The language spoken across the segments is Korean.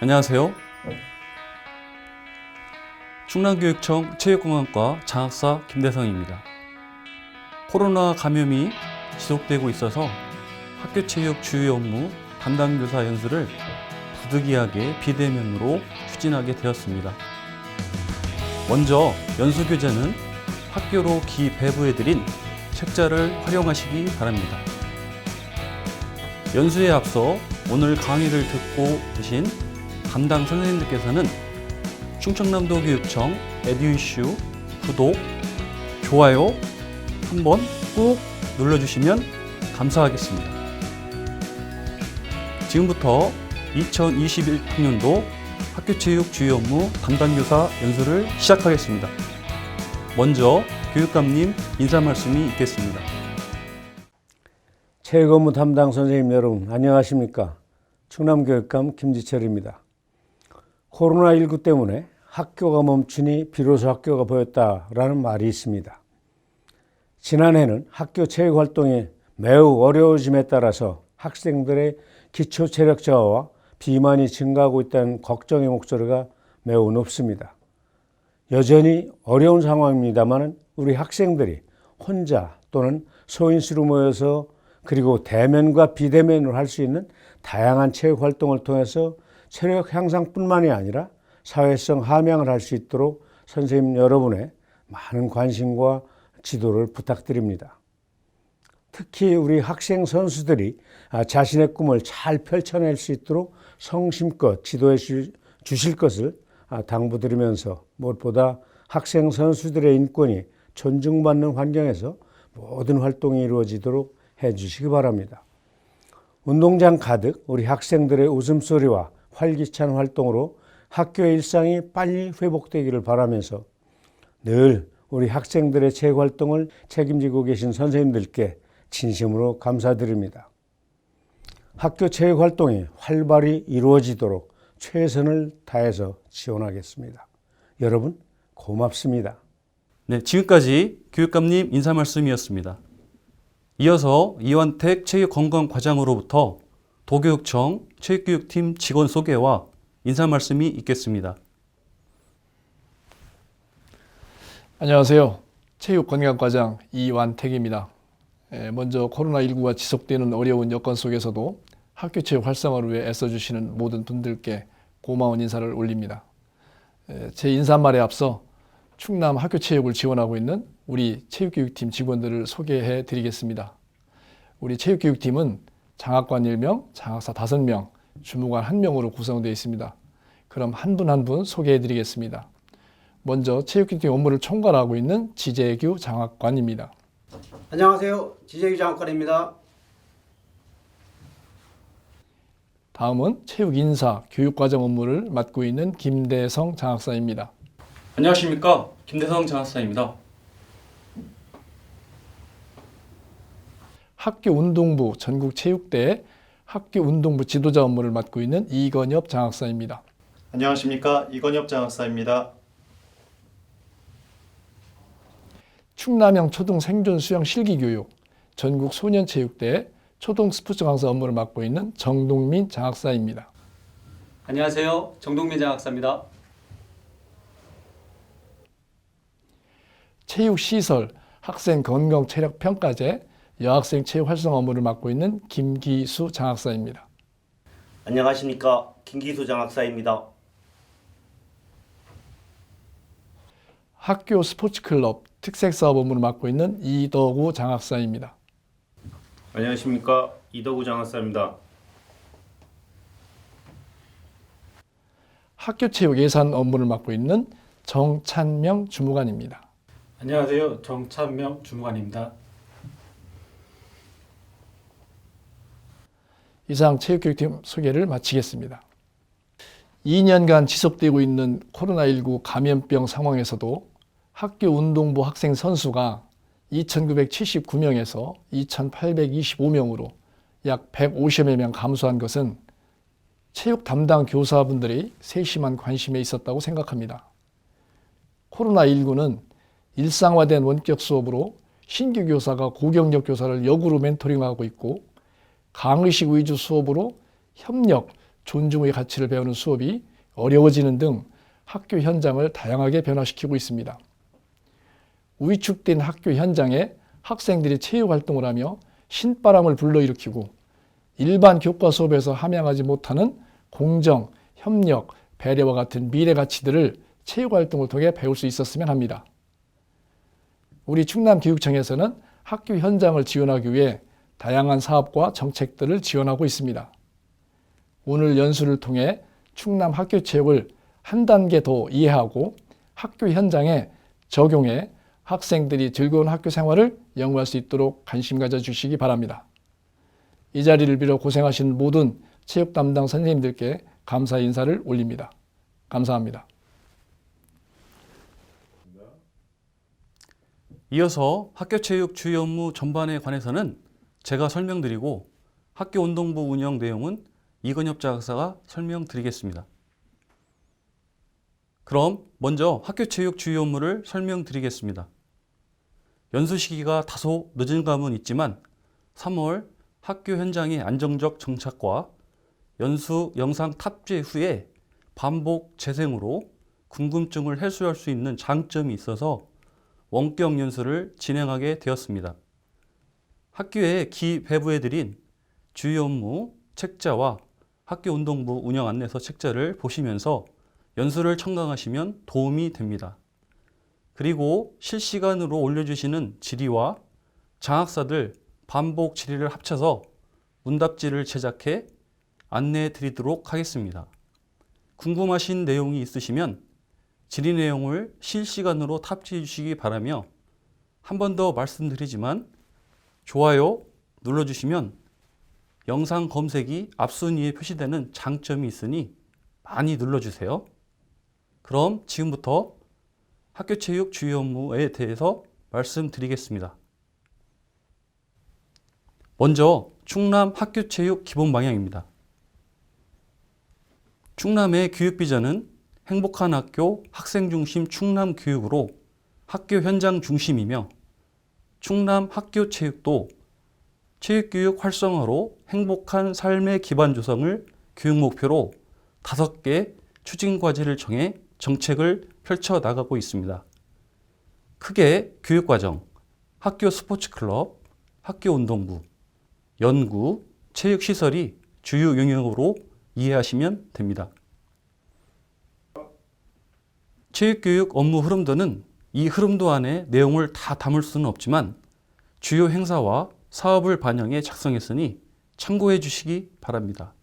안녕하세요. 충남교육청 체육건강과 장학사 김대성입니다. 코로나 감염이 지속되고 있어서 학교 체육 주요 업무 담당 교사 연수를 부득이하게 비대면으로 추진하게 되었습니다. 먼저 연수 교재는 학교로 배부해드린 책자를 활용하시기 바랍니다. 연수에 앞서 오늘 강의를 듣고 계신 담당 선생님들께서는 충청남도 교육청 에듀이슈 구독, 좋아요 한번 꾹 눌러주시면 감사하겠습니다. 지금부터 2021학년도 학교체육 주요 업무 담당교사 연수를 시작하겠습니다. 먼저 교육감님 인사 말씀이 있겠습니다. 체육 업무 담당 선생님 여러분 안녕하십니까? 충남교육감 김지철입니다. 코로나19 때문에 학교가 멈추니 비로소 학교가 보였다라는 말이 있습니다. 지난해는 학교 체육 활동이 매우 어려워짐에 따라서 학생들의 기초 체력 저하와 비만이 증가하고 있다는 걱정의 목소리가 매우 높습니다. 여전히 어려운 상황입니다만 우리 학생들이 혼자 또는 소인수로 모여서 그리고 대면과 비대면으로 할 수 있는 다양한 체육 활동을 통해서 체력 향상뿐만이 아니라 사회성 함양을 할 수 있도록 선생님 여러분의 많은 관심과 지도를 부탁드립니다. 특히 우리 학생 선수들이 자신의 꿈을 잘 펼쳐낼 수 있도록 성심껏 지도해 주실 것을 당부드리면서 무엇보다 학생 선수들의 인권이 존중받는 환경에서 모든 활동이 이루어지도록 해 주시기 바랍니다. 운동장 가득 우리 학생들의 웃음소리와 활기찬 활동으로 학교의 일상이 빨리 회복되기를 바라면서 늘 우리 학생들의 체육 활동을 책임지고 계신 선생님들께 진심으로 감사드립니다. 학교 체육 활동이 활발히 이루어지도록 최선을 다해서 지원하겠습니다. 여러분 고맙습니다. 네, 지금까지 교육감님 인사 말씀이었습니다. 이어서 이완택 체육건강과장으로부터 도교육청 체육교육팀 직원 소개와 인사 말씀이 있겠습니다. 안녕하세요. 체육건강과장 이완택입니다. 먼저 코로나19가 지속되는 어려운 여건 속에서도 학교 체육 활성화를 위해 애써주시는 모든 분들께 고마운 인사를 올립니다. 제 인사말에 앞서 충남 학교 체육을 지원하고 있는 우리 체육교육팀 직원들을 소개해 드리겠습니다. 우리 체육교육팀은 장학관 1명, 장학사 5명, 주무관 1명으로 구성되어 있습니다. 그럼 한 분 한 분 소개해 드리겠습니다. 먼저 체육교육팀 업무를 총괄하고 있는 지재규 장학관입니다. 안녕하세요. 지재규 장학관입니다. 다음은 체육인사, 교육과정 업무를 맡고 있는 김대성 장학사입니다. 안녕하십니까, 김대성 장학사입니다. 학교운동부 전국체육대회 학교운동부 지도자 업무를 맡고 있는 이건엽 장학사입니다. 안녕하십니까, 이건엽 장학사입니다. 충남형 초등 생존 수영 실기교육 전국 소년체육대회 초등 스포츠 강사 업무를 맡고 있는 정동민 장학사입니다. 안녕하세요. 정동민 장학사입니다. 체육시설 학생 건강 체력 평가제 여학생 체육 활성화 업무를 맡고 있는 김기수 장학사입니다. 안녕하십니까, 김기수 장학사입니다. 학교 스포츠클럽 특색사업 업무를 맡고 있는 이덕우 장학사입니다. 안녕하십니까, 이덕우 장학사입니다. 학교체육 예산 업무를 맡고 있는 정찬명 주무관입니다. 안녕하세요. 정찬명 주무관입니다. 이상 체육교육팀 소개를 마치겠습니다. 2년간 지속되고 있는 코로나19 감염병 상황에서도 학교 운동부 학생 선수가 2,979명에서 2,825명으로 약 150여 명 감소한 것은 체육 담당 교사분들의 세심한 관심에 있었다고 생각합니다. 코로나19는 일상화된 원격 수업으로 신규 교사가 고경력 교사를 역으로 멘토링하고 있고 강의식 위주 수업으로 협력, 존중의 가치를 배우는 수업이 어려워지는 등 학교 현장을 다양하게 변화시키고 있습니다. 위축된 학교 현장에 학생들이 체육활동을 하며 신바람을 불러일으키고 일반 교과 수업에서 함양하지 못하는 공정, 협력, 배려와 같은 미래 가치들을 체육활동을 통해 배울 수 있었으면 합니다. 우리 충남교육청에서는 학교 현장을 지원하기 위해 다양한 사업과 정책들을 지원하고 있습니다. 오늘 연수를 통해 충남 학교체육을 한 단계 더 이해하고 학교 현장에 적용해 학생들이 즐거운 학교 생활을 영위할 수 있도록 관심 가져주시기 바랍니다. 이 자리를 빌어 고생하신 모든 체육 담당 선생님들께 감사 인사를 올립니다. 감사합니다. 이어서 학교체육 주요 업무 전반에 관해서는 제가 설명드리고 학교 운동부 운영 내용은 이건엽 장학사가 설명드리겠습니다. 그럼 먼저 학교체육 주요 업무를 설명드리겠습니다. 연수 시기가 다소 늦은 감은 있지만 3월 학교 현장의 안정적 정착과 연수 영상 탑재 후에 반복 재생으로 궁금증을 해소할 수 있는 장점이 있어서 원격 연수를 진행하게 되었습니다. 학교에 기배부해드린 주요 업무 책자와 학교 운동부 운영 안내서 책자를 보시면서 연수를 첨가하시면 도움이 됩니다. 그리고 실시간으로 올려주시는 질의와 장학사들 반복 질의를 합쳐서 문답지를 제작해 안내해 드리도록 하겠습니다. 궁금하신 내용이 있으시면 질의 내용을 실시간으로 탑재해 주시기 바라며 한 번 더 말씀드리지만 좋아요 눌러주시면 영상 검색이 앞순위에 표시되는 장점이 있으니 많이 눌러주세요. 그럼 지금부터 학교체육 주요 업무에 대해서 말씀드리겠습니다. 먼저 충남 학교체육 기본 방향입니다. 충남의 교육 비전은 행복한 학교, 학생 중심 충남 교육으로 학교 현장 중심이며 충남 학교체육도 체육교육 활성화로 행복한 삶의 기반 조성을 교육 목표로 5개 추진 과제를 정해 정책을 펼쳐 나가고 있습니다. 크게 교육과정, 학교 스포츠클럽, 학교 운동부, 연구, 체육시설이 주요 영역으로 이해하시면 됩니다. 체육교육 업무 흐름도는 이 흐름도 안에 내용을 다 담을 수는 없지만 주요 행사와 사업을 반영해 작성했으니 참고해 주시기 바랍니다.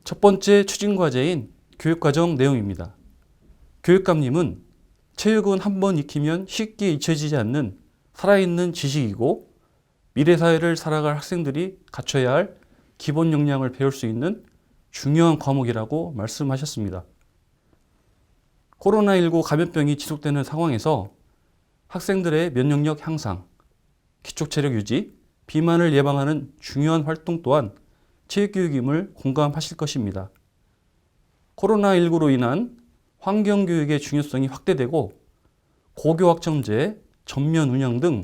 첫 번째 추진과제인 교육과정 내용입니다. 교육감님은 체육은 한번 익히면 쉽게 잊혀지지 않는 살아있는 지식이고 미래사회를 살아갈 학생들이 갖춰야 할 기본 역량을 배울 수 있는 중요한 과목이라고 말씀하셨습니다. 코로나19 감염병이 지속되는 상황에서 학생들의 면역력 향상, 기초체력 유지, 비만을 예방하는 중요한 활동 또한 체육교육임을 공감하실 것입니다. 코로나19로 인한 환경교육의 중요성이 확대되고 고교학점제, 전면 운영 등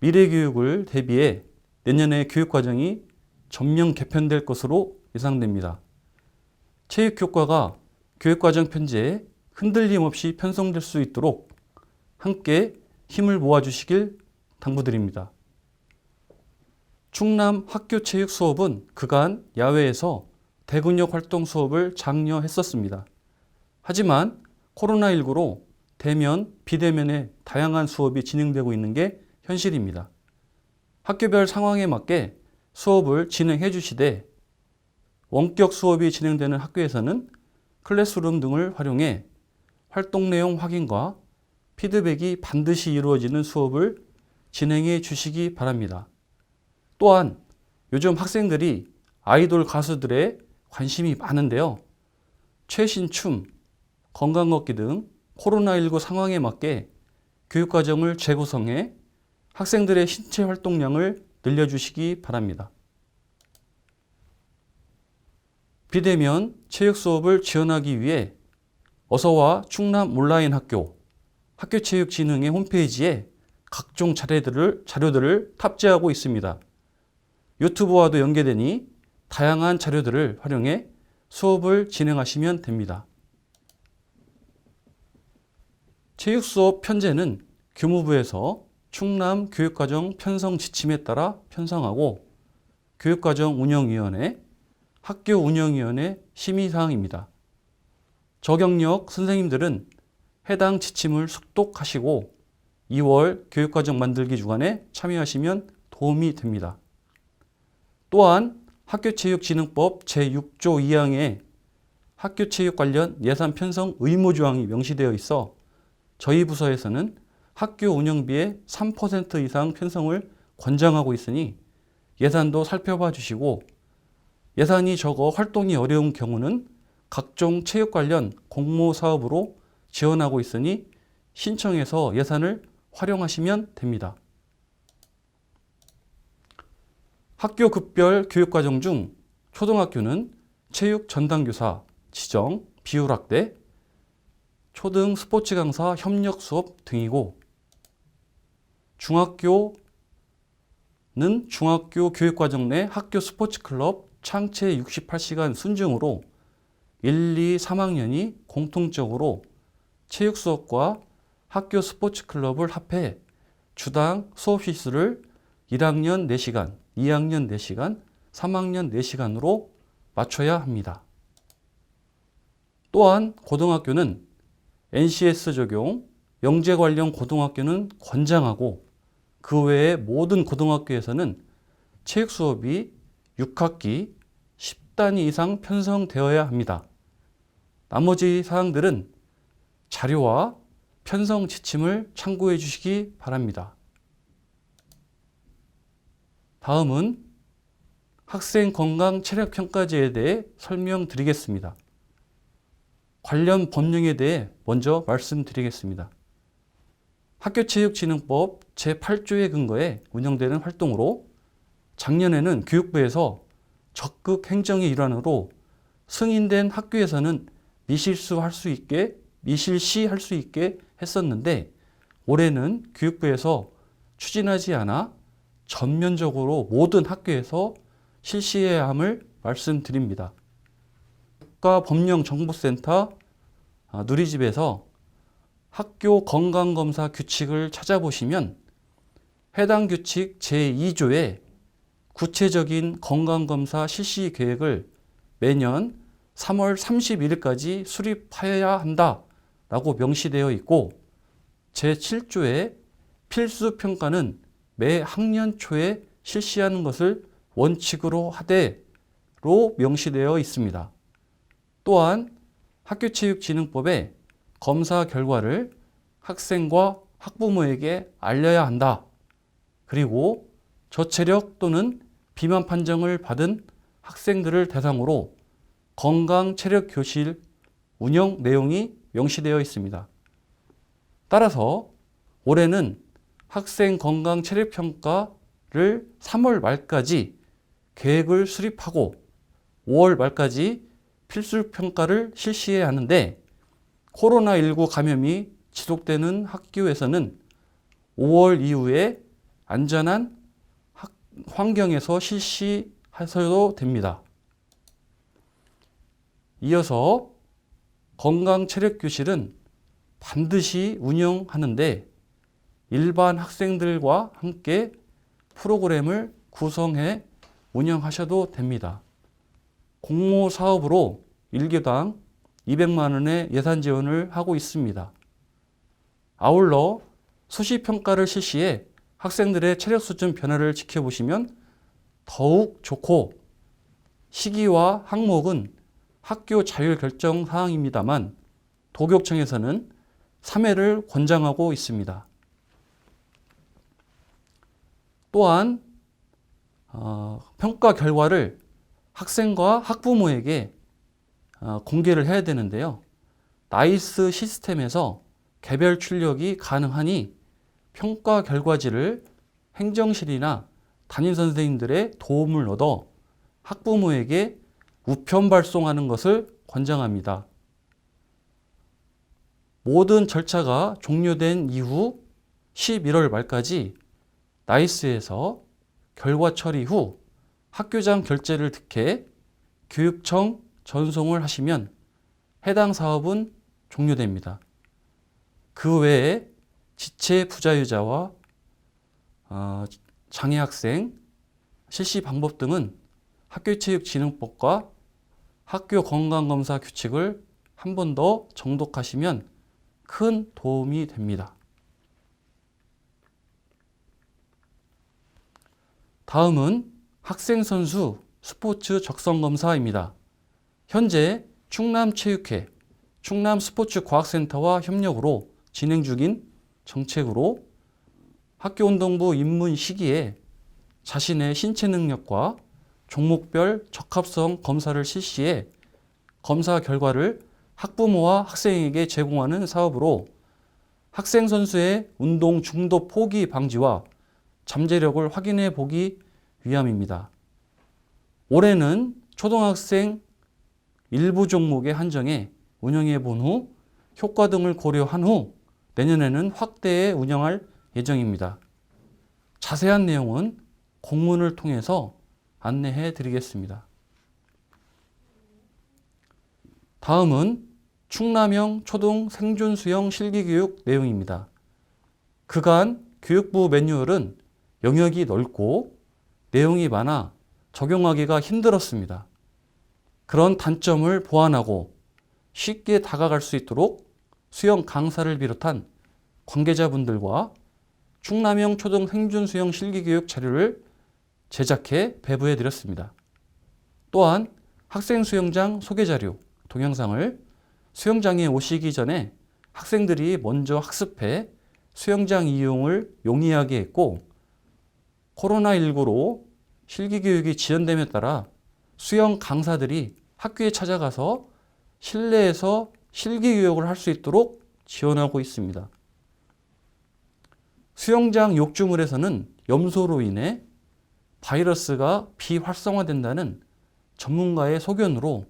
미래교육을 대비해 내년에 교육과정이 전면 개편될 것으로 예상됩니다. 체육교과가 교육과정 편제에 흔들림 없이 편성될 수 있도록 함께 힘을 모아주시길 당부드립니다. 충남 학교체육 수업은 그간 야외에서 대근력 활동 수업을 장려했었습니다. 하지만 코로나19로 대면, 비대면의 다양한 수업이 진행되고 있는 게 현실입니다. 학교별 상황에 맞게 수업을 진행해 주시되 원격 수업이 진행되는 학교에서는 클래스룸 등을 활용해 활동 내용 확인과 피드백이 반드시 이루어지는 수업을 진행해 주시기 바랍니다. 또한 요즘 학생들이 아이돌 가수들의 관심이 많은데요. 최신 춤, 건강 걷기 등 코로나19 상황에 맞게 교육과정을 재구성해 학생들의 신체 활동량을 늘려주시기 바랍니다. 비대면 체육 수업을 지원하기 위해 어서와 충남 온라인 학교, 학교체육진흥회 홈페이지에 각종 자료들을 탑재하고 있습니다. 유튜브와도 연계되니 다양한 자료들을 활용해 수업을 진행하시면 됩니다. 체육 수업 편제는 교무부에서 충남 교육과정 편성 지침에 따라 편성하고 교육과정 운영위원회, 학교운영위원회 심의사항입니다. 저경력 선생님들은 해당 지침을 숙독하시고 2월 교육과정 만들기 주간에 참여하시면 도움이 됩니다. 또한 학교체육진흥법 제6조 2항에 학교체육 관련 예산 편성 의무 조항이 명시되어 있어 저희 부서에서는 학교 운영비의 3% 이상 편성을 권장하고 있으니 예산도 살펴봐 주시고 예산이 적어 활동이 어려운 경우는 각종 체육 관련 공모 사업으로 지원하고 있으니 신청해서 예산을 활용하시면 됩니다. 학교 급별 교육과정 중 초등학교는 체육 전담교사, 지정, 비율학대, 초등 스포츠 강사 협력 수업 등이고 중학교는 중학교 교육과정 내 학교 스포츠 클럽 창체 68시간 순증으로 1, 2, 3학년이 공통적으로 체육 수업과 학교 스포츠 클럽을 합해 주당 수업 시수를 1학년 4시간, 2학년 4시간, 3학년 4시간으로 맞춰야 합니다. 또한 고등학교는 NCS 적용, 영재 관련 고등학교는 권장하고 그 외에 모든 고등학교에서는 체육 수업이 6학기 10단위 이상 편성되어야 합니다. 나머지 사항들은 자료와 편성 지침을 참고해 주시기 바랍니다. 다음은 학생 건강 체력 평가제에 대해 설명드리겠습니다. 관련 법령에 대해 먼저 말씀드리겠습니다. 학교체육진흥법 제8조에 근거해 운영되는 활동으로 작년에는 교육부에서 적극 행정의 일환으로 승인된 학교에서는 미실시할 수 있게 했었는데 올해는 교육부에서 추진하지 않아 전면적으로 모든 학교에서 실시해야 함을 말씀드립니다. 국가법령정보센터 누리집에서 학교 건강검사 규칙을 찾아보시면 해당 규칙 제2조에 구체적인 건강검사 실시 계획을 매년 3월 31일까지 수립하여야 한다라고 명시되어 있고 제7조에 필수평가는 매 학년 초에 실시하는 것을 원칙으로 하되로 명시되어 있습니다. 또한 학교체육진흥법에 검사 결과를 학생과 학부모에게 알려야 한다. 그리고 저체력 또는 비만 판정을 받은 학생들을 대상으로 건강체력교실 운영 내용이 명시되어 있습니다. 따라서 올해는 학생 건강체력평가를 3월 말까지 계획을 수립하고 5월 말까지 필수평가를 실시해야 하는데 코로나19 감염이 지속되는 학교에서는 5월 이후에 안전한 환경에서 실시하셔도 됩니다. 이어서 건강체력교실은 반드시 운영하는데 일반 학생들과 함께 프로그램을 구성해 운영하셔도 됩니다. 공모 사업으로 1교당 200만 원의 예산 지원을 하고 있습니다. 아울러 수시평가를 실시해 학생들의 체력 수준 변화를 지켜보시면 더욱 좋고 시기와 항목은 학교 자율 결정 사항입니다만 도교육청에서는 3회를 권장하고 있습니다. 또한 평가 결과를 학생과 학부모에게 공개를 해야 되는데요. 나이스 시스템에서 개별 출력이 가능하니 평가 결과지를 행정실이나 담임선생님들의 도움을 얻어 학부모에게 우편 발송하는 것을 권장합니다. 모든 절차가 종료된 이후 11월 말까지 나이스에서 결과 처리 후 학교장 결재를 득해 교육청 전송을 하시면 해당 사업은 종료됩니다. 그 외에 지체 부자유자와 장애 학생 실시 방법 등은 학교체육진흥법과 학교 건강검사 규칙을 한 번 더 정독하시면 큰 도움이 됩니다. 다음은 학생선수 스포츠 적성검사입니다. 현재 충남체육회, 충남스포츠과학센터와 협력으로 진행 중인 정책으로 학교운동부 입문 시기에 자신의 신체 능력과 종목별 적합성 검사를 실시해 검사 결과를 학부모와 학생에게 제공하는 사업으로 학생 선수의 운동 중독 포기 방지와 잠재력을 확인해 보기 위함입니다. 올해는 초등학생 일부 종목에 한정해 운영해 본 후 효과 등을 고려한 후 내년에는 확대해 운영할 예정입니다. 자세한 내용은 공문을 통해서 안내해 드리겠습니다. 다음은 충남형 초등 생존 수영 실기교육 내용입니다. 그간 교육부 매뉴얼은 영역이 넓고 내용이 많아 적용하기가 힘들었습니다. 그런 단점을 보완하고 쉽게 다가갈 수 있도록 수영 강사를 비롯한 관계자분들과 충남형 초등 생존 수영 실기교육 자료를 제작해 배부해 드렸습니다. 또한 학생 수영장 소개 자료, 동영상을 수영장에 오시기 전에 학생들이 먼저 학습해 수영장 이용을 용이하게 했고, 코로나19로 실기교육이 지연됨에 따라 수영 강사들이 학교에 찾아가서 실내에서 실기교육을 할 수 있도록 지원하고 있습니다. 수영장 욕조물에서는 염소로 인해 바이러스가 비활성화된다는 전문가의 소견으로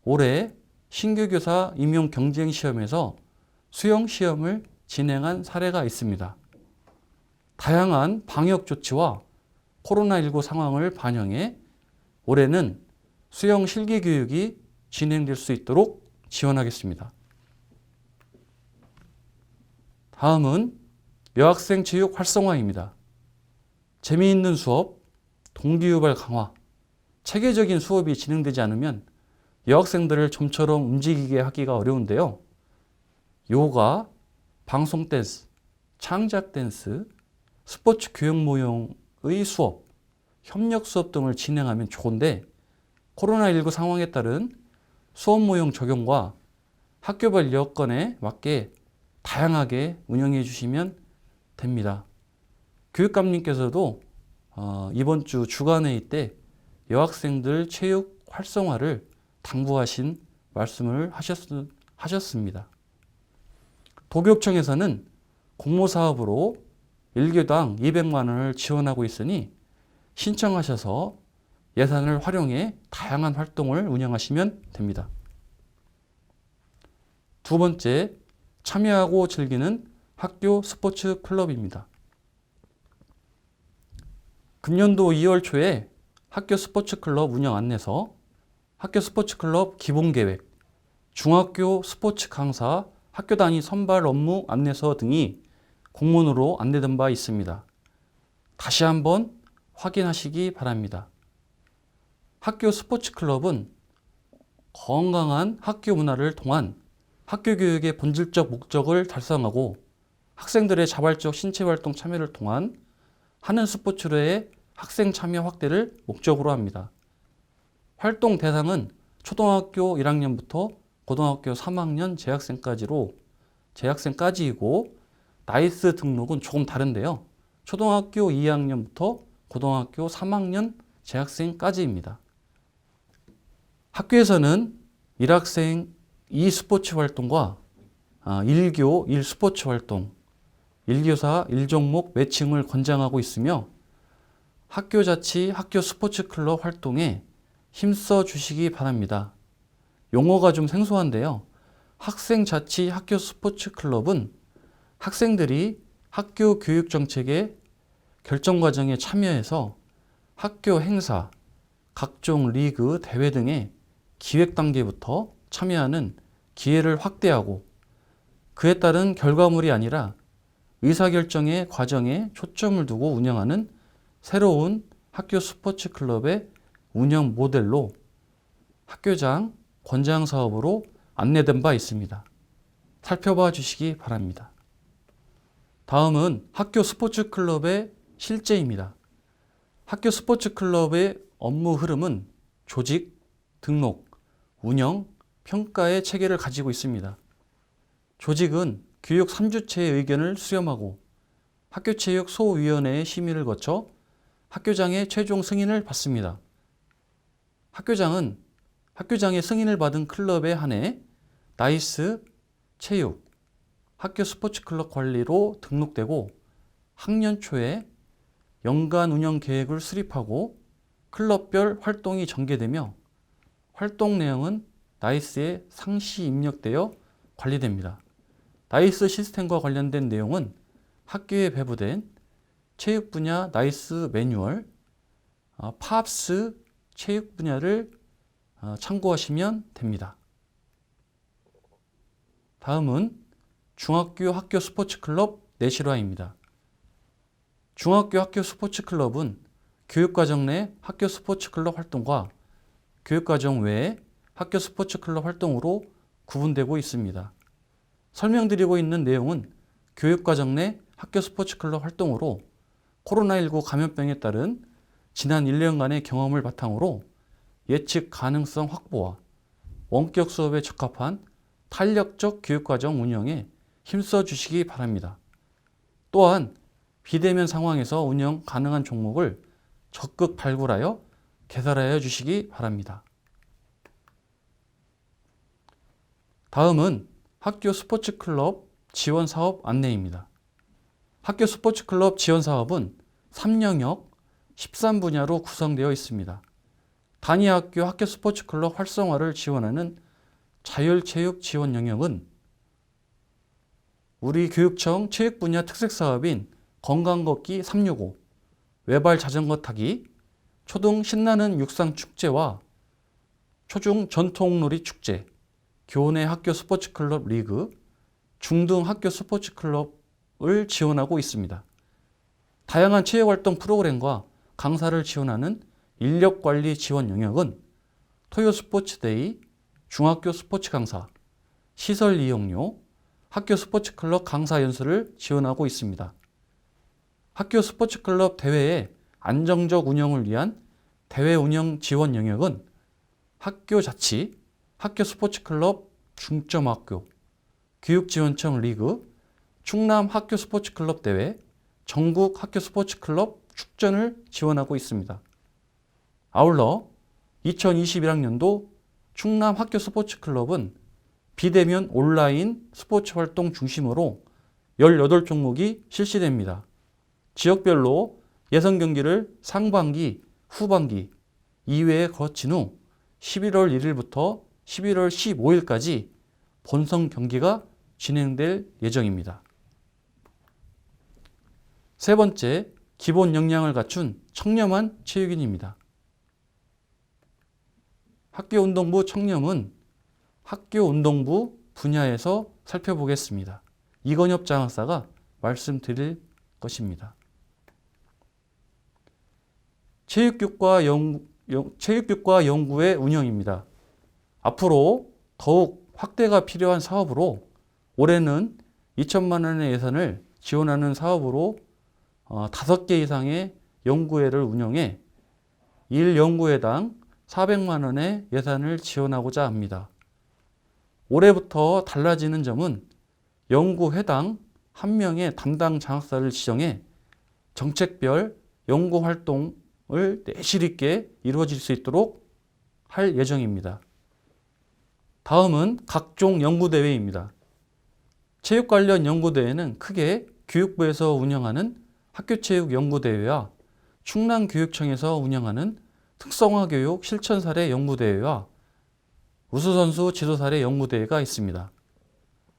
올해 신규 교사 임용 경쟁 시험에서 수영 시험을 진행한 사례가 있습니다. 다양한 방역 조치와 코로나19 상황을 반영해 올해는 수영 실기 교육이 진행될 수 있도록 지원하겠습니다. 다음은 여학생 체육 활성화입니다. 재미있는 수업, 동기유발 강화, 체계적인 수업이 진행되지 않으면 여학생들을 좀처럼 움직이게 하기가 어려운데요. 요가, 방송 댄스, 창작 댄스, 스포츠 교육 모형의 수업, 협력 수업 등을 진행하면 좋은데, 코로나19 상황에 따른 수업 모형 적용과 학교별 여건에 맞게 다양하게 운영해 주시면 됩니다. 교육감님께서도 이번 주 주간회의 때 여학생들 체육 활성화를 당부하신 말씀을 하셨습니다. 도교육청에서는 공모사업으로 1교당 200만 원을 지원하고 있으니 신청하셔서 예산을 활용해 다양한 활동을 운영하시면 됩니다. 두 번째, 참여하고 즐기는 학교 스포츠 클럽입니다. 금년도 2월 초에 학교 스포츠 클럽 운영 안내서, 학교 스포츠 클럽 기본 계획, 중학교 스포츠 강사 학교 단위 선발 업무 안내서 등이 공문으로 안내된 바 있습니다. 다시 한번 확인하시기 바랍니다. 학교 스포츠 클럽은 건강한 학교 문화를 통한 학교 교육의 본질적 목적을 달성하고 학생들의 자발적 신체 활동 참여를 통한 하는 스포츠로의 학생 참여 확대를 목적으로 합니다. 활동 대상은 초등학교 1학년부터 고등학교 3학년 재학생까지이고 나이스 등록은 조금 다른데요. 초등학교 2학년부터 고등학교 3학년 재학생까지입니다. 학교에서는 1학생 2스포츠 활동과 1교 1스포츠 활동, 1교사 1종목 매칭을 권장하고 있으며 학교 자치 학교 스포츠 클럽 활동에 힘써 주시기 바랍니다. 용어가 좀 생소한데요. 학생 자치 학교 스포츠 클럽은 학생들이 학교 교육 정책의 결정 과정에 참여해서 학교 행사, 각종 리그, 대회 등의 기획 단계부터 참여하는 기회를 확대하고 그에 따른 결과물이 아니라 의사결정의 과정에 초점을 두고 운영하는 새로운 학교 스포츠 클럽의 운영 모델로 학교장 권장 사업으로 안내된 바 있습니다. 살펴봐 주시기 바랍니다. 다음은 학교 스포츠 클럽의 실제입니다. 학교 스포츠 클럽의 업무 흐름은 조직, 등록, 운영, 평가의 체계를 가지고 있습니다. 조직은 교육 3주체의 의견을 수렴하고 학교체육 소위원회의 심의를 거쳐 학교장의 최종 승인을 받습니다. 학교장의 승인을 받은 클럽에 한해 나이스, 체육, 학교 스포츠 클럽 관리로 등록되고 학년 초에 연간 운영 계획을 수립하고 클럽별 활동이 전개되며 활동 내용은 나이스에 상시 입력되어 관리됩니다. 나이스 시스템과 관련된 내용은 학교에 배부된 체육 분야 나이스 매뉴얼, 팝스 체육 분야를 참고하시면 됩니다. 다음은 중학교 학교 스포츠 클럽 내실화입니다. 중학교 학교 스포츠 클럽은 교육과정 내 학교 스포츠 클럽 활동과 교육과정 외의 학교 스포츠 클럽 활동으로 구분되고 있습니다. 설명드리고 있는 내용은 교육과정 내 학교 스포츠 클럽 활동으로 코로나19 감염병에 따른 지난 1년간의 경험을 바탕으로 예측 가능성 확보와 원격 수업에 적합한 탄력적 교육과정 운영에 힘써 주시기 바랍니다. 또한 비대면 상황에서 운영 가능한 종목을 적극 발굴하여 개설하여 주시기 바랍니다. 다음은 학교 스포츠 클럽 지원 사업 안내입니다. 학교 스포츠 클럽 지원 사업은 3영역 13분야로 구성되어 있습니다. 단위 학교 학교 스포츠 클럽 활성화를 지원하는 자율체육 지원 영역은 우리 교육청 체육 분야 특색 사업인 건강걷기 365, 외발 자전거 타기, 초등 신나는 육상 축제와 초중 전통놀이 축제, 교내 학교 스포츠 클럽 리그, 중등 학교 스포츠 클럽을 지원하고 있습니다. 다양한 체육활동 프로그램과 강사를 지원하는 인력관리 지원 영역은 토요 스포츠데이, 중학교 스포츠 강사, 시설 이용료, 학교 스포츠 클럽 강사 연수를 지원하고 있습니다. 학교 스포츠 클럽 대회의 안정적 운영을 위한 대회 운영 지원 영역은 학교 자치, 학교 스포츠 클럽 중점학교, 교육지원청 리그, 충남 학교 스포츠 클럽 대회, 전국 학교 스포츠 클럽 축전을 지원하고 있습니다. 아울러 2021학년도 충남 학교 스포츠 클럽은 비대면 온라인 스포츠 활동 중심으로 18종목이 실시됩니다. 지역별로 예선 경기를 상반기, 후반기 2회에 거친 후 11월 1일부터 11월 15일까지 본선 경기가 진행될 예정입니다. 세 번째, 기본 역량을 갖춘 청렴한 체육인입니다. 학교운동부 청렴은 학교운동부 분야에서 살펴보겠습니다. 이건엽 장학사가 말씀드릴 것입니다. 체육교과 연구의 운영입니다. 앞으로 더욱 확대가 필요한 사업으로 올해는 2천만 원의 예산을 지원하는 사업으로 5개 이상의 연구회를 운영해 1연구회당 400만 원의 예산을 지원하고자 합니다. 올해부터 달라지는 점은 연구회당 1명의 담당 장학사를 지정해 정책별 연구활동을 내실 있게 이루어질 수 있도록 할 예정입니다. 다음은 각종 연구대회입니다. 체육 관련 연구대회는 크게 교육부에서 운영하는 학교체육연구대회와 충남교육청에서 운영하는 특성화교육 실천사례 연구대회와 우수선수 지도사례 연구대회가 있습니다.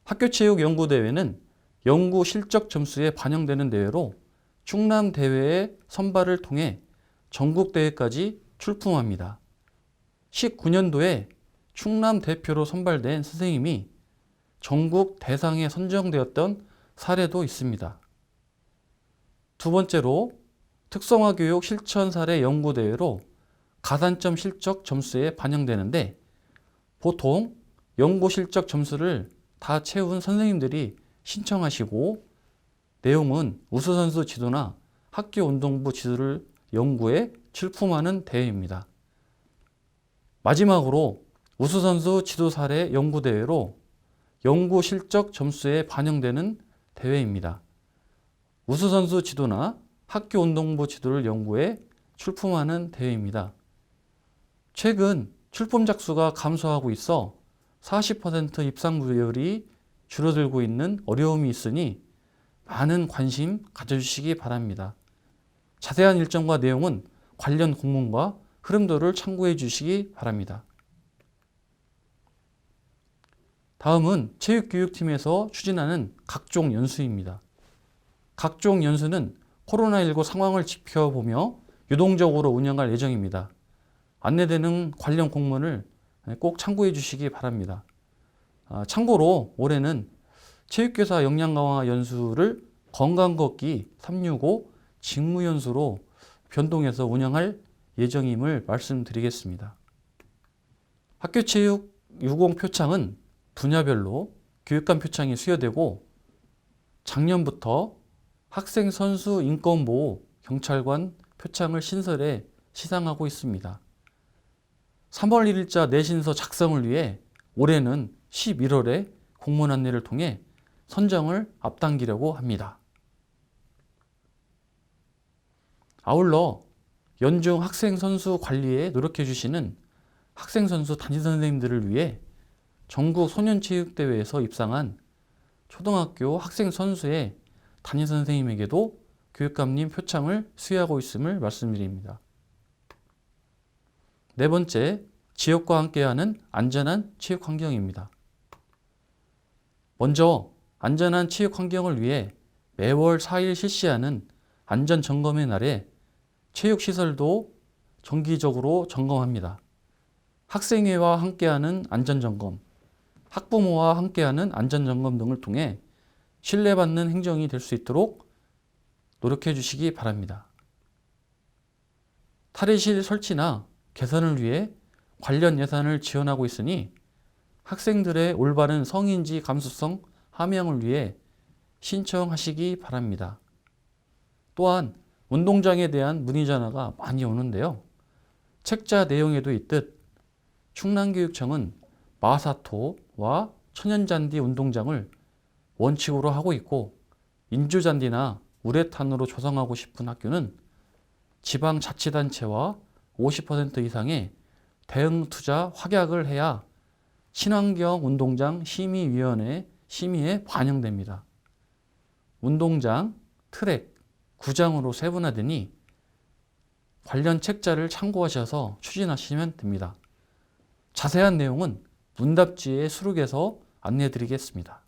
학교체육연구대회는 연구 실적 점수에 반영되는 대회로 충남대회의 선발을 통해 전국대회까지 출품합니다. 19년도에 충남 대표로 선발된 선생님이 전국 대상에 선정되었던 사례도 있습니다. 두 번째로 특성화교육 실천 사례 연구대회로 가산점 실적 점수에 반영되는데 보통 연구 실적 점수를 다 채운 선생님들이 신청하시고 내용은 우수선수 지도나 학교 운동부 지도를 연구해 출품하는 대회입니다. 마지막으로 우수선수 지도 사례 연구대회로 연구 실적 점수에 반영되는 대회입니다. 우수선수 지도나 학교 운동부 지도를 연구해 출품하는 대회입니다. 최근 출품작 수가 감소하고 있어 40% 입상부열이 줄어들고 있는 어려움이 있으니 많은 관심 가져주시기 바랍니다. 자세한 일정과 내용은 관련 공문과 흐름도를 참고해 주시기 바랍니다. 다음은 체육교육팀에서 추진하는 각종 연수입니다. 각종 연수는 코로나19 상황을 지켜보며 유동적으로 운영할 예정입니다. 안내되는 관련 공문을 꼭 참고해 주시기 바랍니다. 참고로 올해는 체육교사 역량 강화 연수를 건강걷기 365 직무연수로 변동해서 운영할 예정임을 말씀드리겠습니다. 학교체육 유공 표창은 분야별로 교육감 표창이 수여되고 작년부터 학생 선수 인권보호 경찰관 표창을 신설해 시상하고 있습니다. 3월 1일자 내신서 작성을 위해 올해는 11월에 공문 안내를 통해 선정을 앞당기려고 합니다. 아울러 연중 학생 선수 관리에 노력해 주시는 학생 선수 담임 선생님들을 위해 전국 소년체육대회에서 입상한 초등학교 학생 선수의 담임 선생님에게도 교육감님 표창을 수여하고 있음을 말씀드립니다. 네 번째, 지역과 함께하는 안전한 체육 환경입니다. 먼저 안전한 체육 환경을 위해 매월 4일 실시하는 안전점검의 날에 체육시설도 정기적으로 점검합니다. 학생회와 함께하는 안전점검, 학부모와 함께하는 안전점검 등을 통해 신뢰받는 행정이 될 수 있도록 노력해 주시기 바랍니다. 탈의실 설치나 개선을 위해 관련 예산을 지원하고 있으니 학생들의 올바른 성인지 감수성 함양을 위해 신청하시기 바랍니다. 또한 운동장에 대한 문의 전화가 많이 오는데요. 책자 내용에도 있듯 충남교육청은 마사토와 천연잔디 운동장을 원칙으로 하고 있고 인조잔디나 우레탄으로 조성하고 싶은 학교는 지방자치단체와 50% 이상의 대응 투자 확약을 해야 친환경 운동장 심의위원회 심의에 반영됩니다. 운동장, 트랙, 구장으로 세분화되니 관련 책자를 참고하셔서 추진하시면 됩니다. 자세한 내용은 문답지의 수록에서 안내해 드리겠습니다.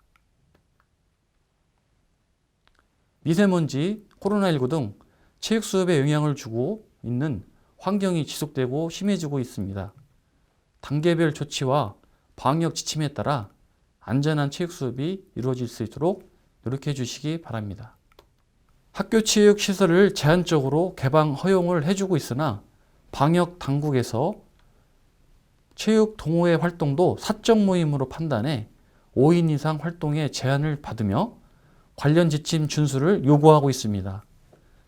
미세먼지, 코로나19 등 체육 수업에 영향을 주고 있는 환경이 지속되고 심해지고 있습니다. 단계별 조치와 방역 지침에 따라 안전한 체육 수업이 이루어질 수 있도록 노력해 주시기 바랍니다. 학교 체육 시설을 제한적으로 개방 허용을 해주고 있으나 방역 당국에서 체육 동호회 활동도 사적 모임으로 판단해 5인 이상 활동에 제한을 받으며 관련 지침 준수를 요구하고 있습니다.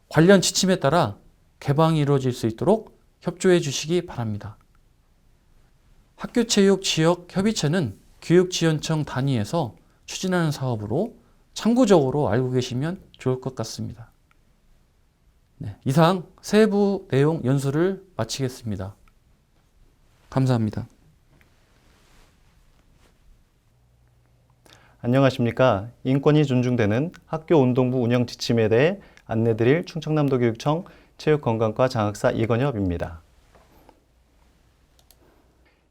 관련 지침에 따라 개방이 이루어질 수 있도록 협조해 주시기 바랍니다. 학교체육 지역협의체는 교육지원청 단위에서 추진하는 사업으로 참고적으로 알고 계시면 좋을 것 같습니다. 네, 이상 세부 내용 연수를 마치겠습니다. 감사합니다. 안녕하십니까. 인권이 존중되는 학교 운동부 운영 지침에 대해 안내드릴 충청남도 교육청 체육건강과 장학사 이건엽입니다.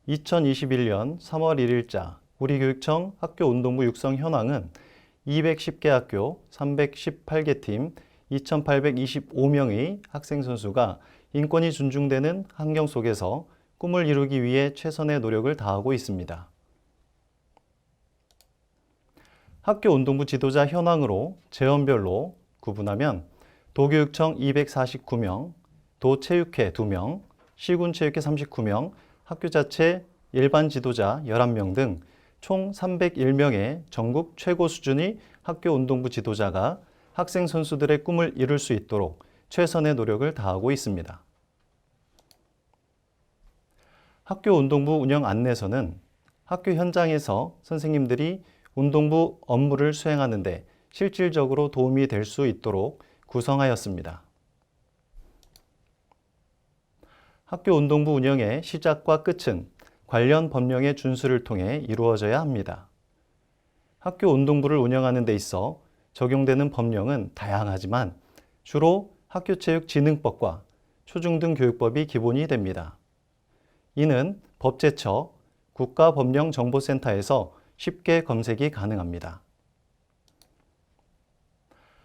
2021년 3월 1일자 우리 교육청 학교 운동부 육성 현황은 210개 학교 318개 팀 2,825명의 학생 선수가 인권이 존중되는 환경 속에서 꿈을 이루기 위해 최선의 노력을 다하고 있습니다. 학교 운동부 지도자 현황으로 재원별로 구분하면 도교육청 249명, 도체육회 2명, 시군체육회 39명, 학교 자체 일반 지도자 11명 등 총 301명의 전국 최고 수준의 학교 운동부 지도자가 학생 선수들의 꿈을 이룰 수 있도록 최선의 노력을 다하고 있습니다. 학교 운동부 운영 안내서는 학교 현장에서 선생님들이 운동부 업무를 수행하는 데 실질적으로 도움이 될 수 있도록 구성하였습니다. 학교 운동부 운영의 시작과 끝은 관련 법령의 준수를 통해 이루어져야 합니다. 학교 운동부를 운영하는 데 있어 적용되는 법령은 다양하지만 주로 학교체육진흥법과 초중등교육법이 기본이 됩니다. 이는 법제처, 국가법령정보센터에서 쉽게 검색이 가능합니다.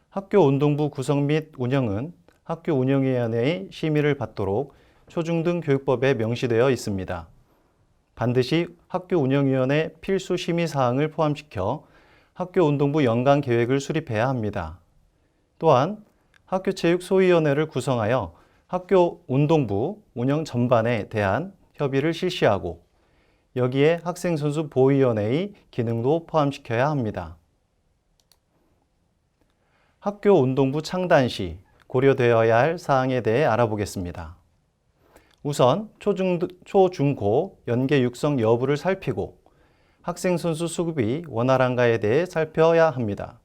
학교 운동부 구성 및 운영은 학교 운영위원회의 심의를 받도록 초중등 교육법에 명시되어 있습니다. 반드시 학교 운영위원회 필수 심의 사항을 포함시켜 학교 운동부 연간 계획을 수립해야 합니다. 또한 학교체육소위원회를 구성하여 학교 운동부 운영 전반에 대한 협의를 실시하고 여기에 학생선수 보위원회의 기능도 포함시켜야 합니다. 학교 운동부 창단 시 고려되어야 할 사항에 대해 알아보겠습니다. 우선 초중고 연계 육성 여부를 살피고 학생 선수 수급이 원활한가에 대해 살펴야 합니다.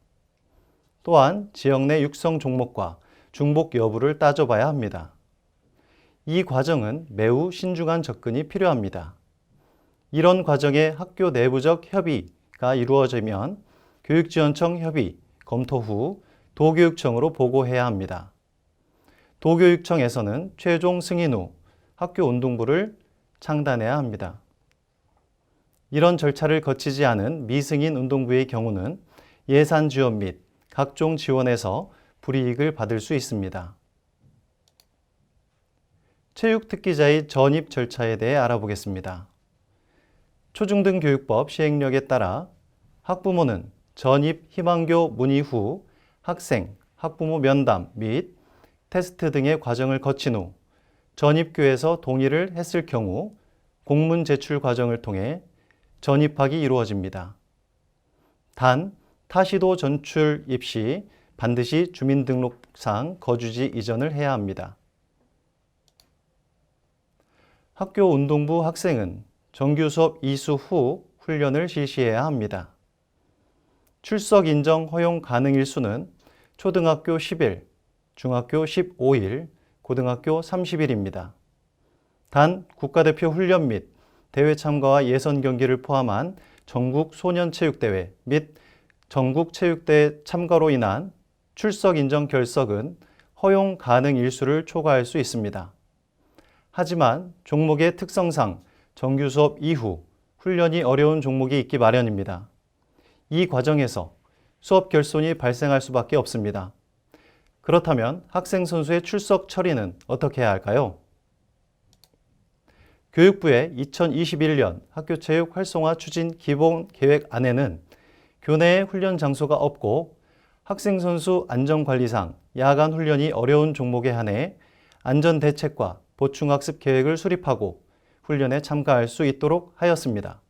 또한 지역 내 육성 종목과 중복 여부를 따져봐야 합니다. 이 과정은 매우 신중한 접근이 필요합니다. 이런 과정에 학교 내부적 협의가 이루어지면 교육지원청 협의, 검토 후 도교육청으로 보고해야 합니다. 도교육청에서는 최종 승인 후 학교 운동부를 창단해야 합니다. 이런 절차를 거치지 않은 미승인 운동부의 경우는 예산 지원 및 각종 지원에서 불이익을 받을 수 있습니다. 체육특기자의 전입 절차에 대해 알아보겠습니다. 초중등교육법 시행령에 따라 학부모는 전입 희망교 문의 후 학생, 학부모 면담 및 테스트 등의 과정을 거친 후 전입교에서 동의를 했을 경우 공문 제출 과정을 통해 전입학이 이루어집니다. 단, 타시도 전출입 시 반드시 주민등록상 거주지 이전을 해야 합니다. 학교 운동부 학생은 정규 수업 이수 후 훈련을 실시해야 합니다. 출석 인정 허용 가능 일수는 초등학교 10일, 중학교 15일, 고등학교 30일입니다. 단 국가대표 훈련 및 대회 참가와 예선 경기를 포함한 전국 소년체육대회 및 전국체육대회 참가로 인한 출석 인정 결석은 허용 가능 일수를 초과할 수 있습니다. 하지만 종목의 특성상 정규 수업 이후 훈련이 어려운 종목이 있기 마련입니다. 이 과정에서 수업 결손이 발생할 수밖에 없습니다. 그렇다면 학생 선수의 출석 처리는 어떻게 해야 할까요? 교육부의 2021년 학교체육 활성화 추진 기본 계획안에는 교내에 훈련 장소가 없고 학생 선수 안전관리상 야간 훈련이 어려운 종목에 한해 안전대책과 보충학습 계획을 수립하고 훈련에 참가할 수 있도록 하였습니다.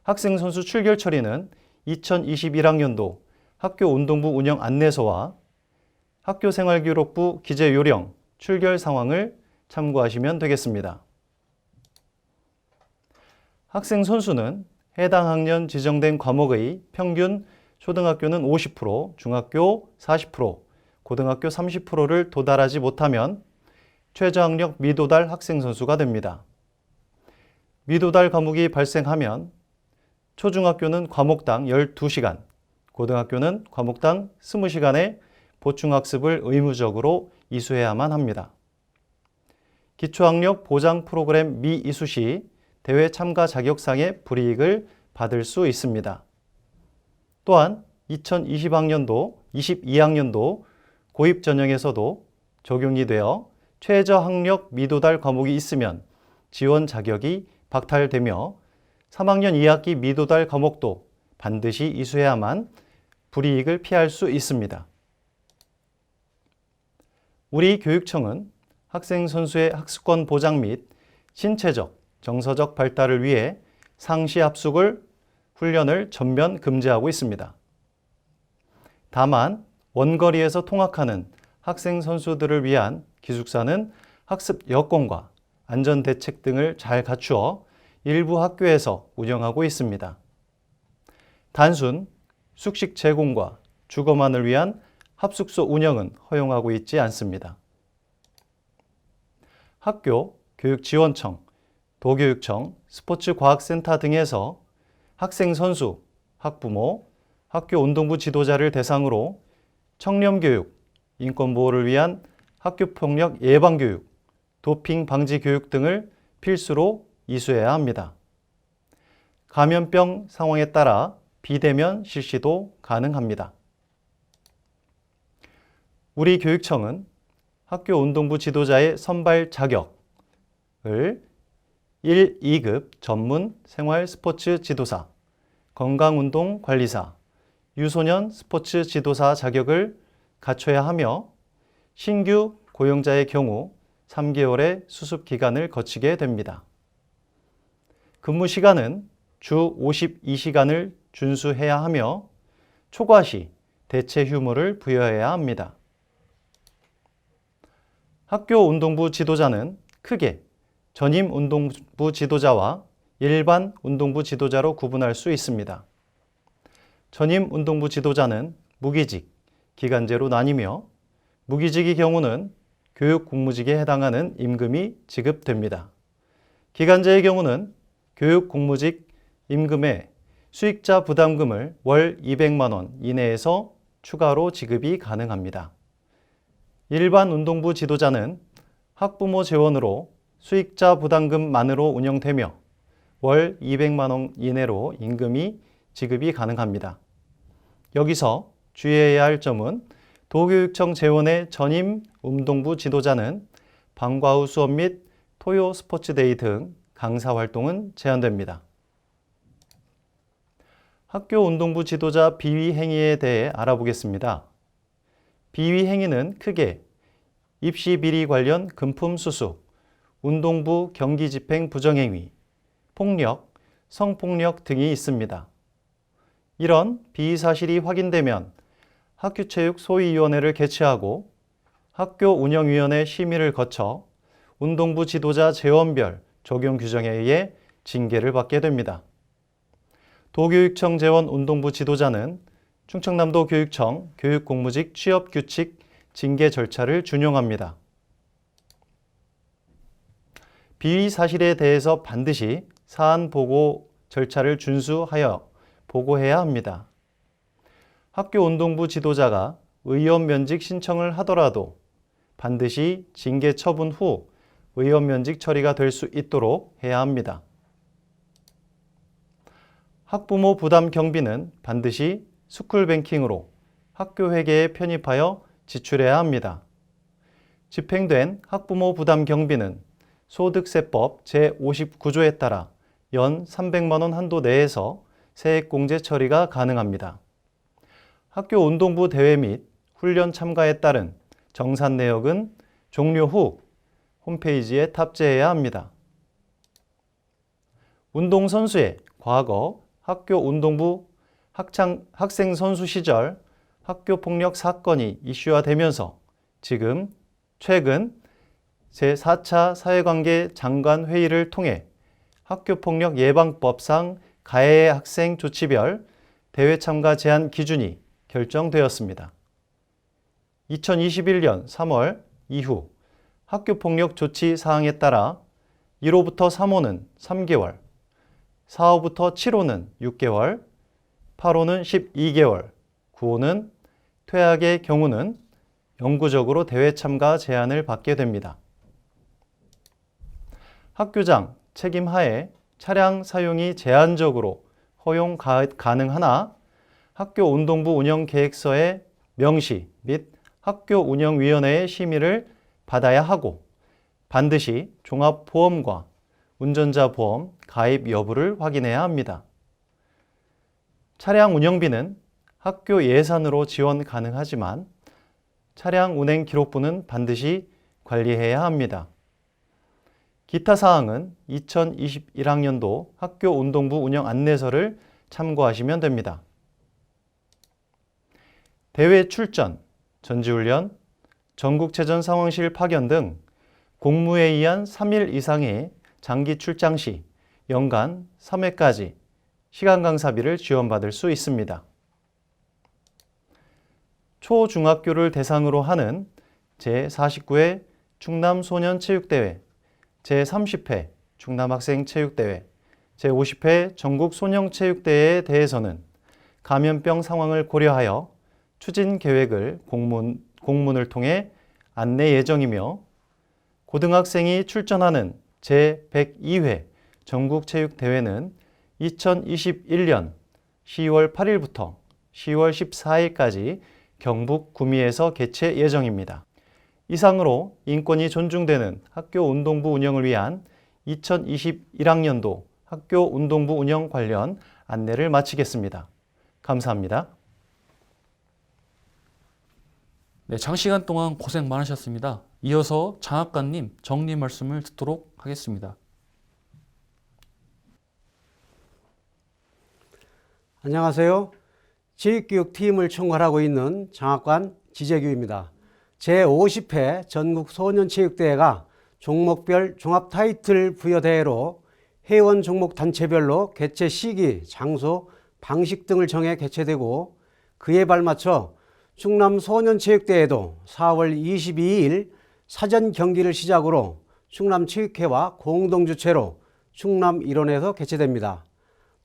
학생 선수 출결 처리는 2021학년도 학교 운동부 운영 안내서와 학교생활기록부 기재요령 출결 상황을 참고하시면 되겠습니다. 학생 선수는 해당 학년 지정된 과목의 평균 초등학교는 50%, 중학교 40%, 고등학교 30%를 도달하지 못하면 최저학력 미도달 학생 선수가 됩니다. 미도달 과목이 발생하면 초중학교는 과목당 12시간, 고등학교는 과목당 20시간의 보충학습을 의무적으로 이수해야만 합니다. 기초학력 보장 프로그램 미이수 시 대회 참가 자격상의 불이익을 받을 수 있습니다. 또한 2020학년도, 22학년도 고입 전형에서도 적용이 되어 최저학력 미도달 과목이 있으면 지원 자격이 박탈되며 3학년 2학기 미도달 과목도 반드시 이수해야만 불이익을 피할 수 있습니다. 우리 교육청은 학생 선수의 학습권 보장 및 신체적, 정서적 발달을 위해 상시 합숙을 훈련을 전면 금지하고 있습니다. 다만 원거리에서 통학하는 학생 선수들을 위한 기숙사는 학습 여건과 안전 대책 등을 잘 갖추어 일부 학교에서 운영하고 있습니다. 단순 숙식 제공과 주거만을 위한 합숙소 운영은 허용하고 있지 않습니다. 학교, 교육지원청, 도교육청, 스포츠과학센터 등에서 학생 선수, 학부모, 학교 운동부 지도자를 대상으로 청렴교육, 인권보호를 위한 학교폭력 예방교육, 도핑 방지 교육 등을 필수로 이수해야 합니다. 감염병 상황에 따라 비대면 실시도 가능합니다. 우리 교육청은 학교 운동부 지도자의 선발 자격을 1, 2급 전문 생활 스포츠 지도사, 건강운동 관리사, 유소년 스포츠 지도사 자격을 갖춰야 하며 신규 고용자의 경우 3개월의 수습 기간을 거치게 됩니다. 근무 시간은 주 52시간을 준수해야 하며 초과 시 대체 휴무를 부여해야 합니다. 학교 운동부 지도자는 크게 전임 운동부 지도자와 일반 운동부 지도자로 구분할 수 있습니다. 전임 운동부 지도자는 무기직, 기간제로 나뉘며 무기직의 경우는 교육 공무직에 해당하는 임금이 지급됩니다. 기간제의 경우는 교육 공무직 임금의 수익자 부담금을 월 200만 원 이내에서 추가로 지급이 가능합니다. 일반 운동부 지도자는 학부모 재원으로 수익자 부담금만으로 운영되며 월 200만 원 이내로 임금이 지급이 가능합니다. 여기서 주의해야 할 점은 도교육청 재원의 전임 운동부 지도자는 방과 후 수업 및 토요 스포츠데이 등 강사 활동은 제한됩니다. 학교 운동부 지도자 비위 행위에 대해 알아보겠습니다. 비위 행위는 크게 입시 비리 관련 금품 수수, 운동부 경기 집행 부정행위, 폭력, 성폭력 등이 있습니다. 이런 비위 사실이 확인되면 학교체육 소위위원회를 개최하고 학교 운영위원회 심의를 거쳐 운동부 지도자 재원별 적용 규정에 의해 징계를 받게 됩니다. 도교육청 재원 운동부 지도자는 충청남도 교육청 교육공무직 취업규칙 징계 절차를 준용합니다. 비위 사실에 대해서 반드시 사안 보고 절차를 준수하여 보고해야 합니다. 학교 운동부 지도자가 의원 면직 신청을 하더라도 반드시 징계 처분 후 의원 면직 처리가 될 수 있도록 해야 합니다. 학부모 부담 경비는 반드시 스쿨뱅킹으로 학교 회계에 편입하여 지출해야 합니다. 집행된 학부모 부담 경비는 소득세법 제59조에 따라 연 300만 원 한도 내에서 세액공제 처리가 가능합니다. 학교 운동부 대회 및 훈련 참가에 따른 정산 내역은 종료 후 홈페이지에 탑재해야 합니다. 운동선수의 과거 학교 운동부 학생 선수 시절 학교폭력 사건이 이슈화되면서 최근 제4차 사회관계 장관 회의를 통해 학교폭력 예방법상 가해 학생 조치별 대회 참가 제한 기준이 결정되었습니다. 2021년 3월 이후 학교폭력 조치 사항에 따라 1호부터 3호는 3개월, 4호부터 7호는 6개월, 8호는 12개월, 9호는 퇴학의 경우는 영구적으로 대회 참가 제한을 받게 됩니다. 학교장 책임 하에 차량 사용이 제한적으로 허용 가능하나 학교 운동부 운영 계획서의 명시 및 학교 운영위원회의 심의를 받아야 하고 반드시 종합보험과 운전자 보험 가입 여부를 확인해야 합니다. 차량 운영비는 학교 예산으로 지원 가능하지만 차량 운행 기록부는 반드시 관리해야 합니다. 기타 사항은 2021학년도 학교 운동부 운영 안내서를 참고하시면 됩니다. 대회 출전, 전지훈련, 전국체전 상황실 파견 등 공무에 의한 3일 이상의 장기 출장 시 연간 3회까지 시간 강사비를 지원받을 수 있습니다. 초중학교를 대상으로 하는 제49회 충남소년체육대회, 제30회 충남학생체육대회, 제50회 전국소년체육대회에 대해서는 감염병 상황을 고려하여 추진 계획을 공문을 통해 안내 예정이며 고등학생이 출전하는 제102회 전국체육대회는 2021년 10월 8일부터 10월 14일까지 경북 구미에서 개최 예정입니다. 이상으로 인권이 존중되는 학교 운동부 운영을 위한 2021학년도 학교 운동부 운영 관련 안내를 마치겠습니다. 감사합니다. 네, 장시간 동안 고생 많으셨습니다. 이어서 장학관님 정리 말씀을 듣도록 하겠습니다. 안녕하세요. 지휘교육팀을 총괄하고 있는 장학관 지재규입니다. 제50회 전국소년체육대회가 종목별 종합 타이틀 부여대회로 회원 종목 단체별로 개최 시기, 장소, 방식 등을 정해 개최되고 그에 발맞춰 충남소년체육대회도 4월 22일 사전 경기를 시작으로 충남체육회와 공동주최로 충남 일원에서 개최됩니다.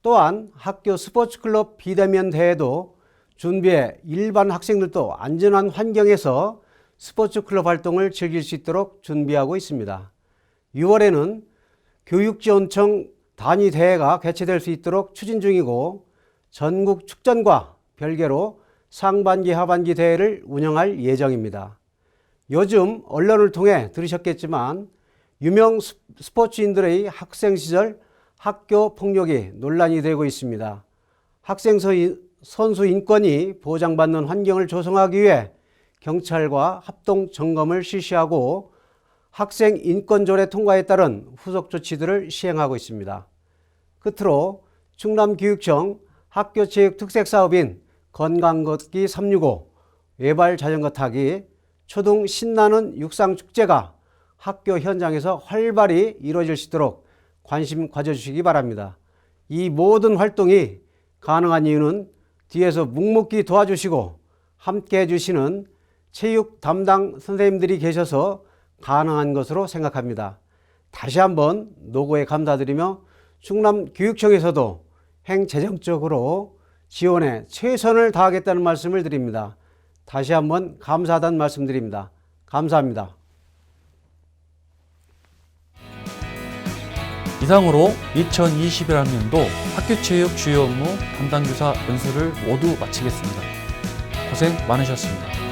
또한 학교 스포츠클럽 비대면 대회도 준비해 일반 학생들도 안전한 환경에서 스포츠클럽 활동을 즐길 수 있도록 준비하고 있습니다. 6월에는 교육지원청 단위대회가 개최될 수 있도록 추진 중이고 전국 축전과 별개로 상반기, 하반기 대회를 운영할 예정입니다. 요즘 언론을 통해 들으셨겠지만 유명 스포츠인들의 학생 시절 학교 폭력이 논란이 되고 있습니다. 학생 선수 인권이 보장받는 환경을 조성하기 위해 경찰과 합동 점검을 실시하고 학생 인권조례 통과에 따른 후속 조치들을 시행하고 있습니다. 끝으로 충남교육청 학교체육 특색사업인 건강걷기 365, 외발 자전거 타기, 초등 신나는 육상축제가 학교 현장에서 활발히 이루어질 수 있도록 관심 가져주시기 바랍니다. 이 모든 활동이 가능한 이유는 뒤에서 묵묵히 도와주시고 함께 해주시는 체육 담당 선생님들이 계셔서 가능한 것으로 생각합니다. 다시 한번 노고에 감사드리며 충남교육청에서도 행재정적으로 지원에 최선을 다하겠다는 말씀을 드립니다. 다시 한번 감사하다는 말씀드립니다. 감사합니다. 이상으로 2021학년도 학교체육 주요 업무 담당교사 연수를 모두 마치겠습니다. 고생 많으셨습니다.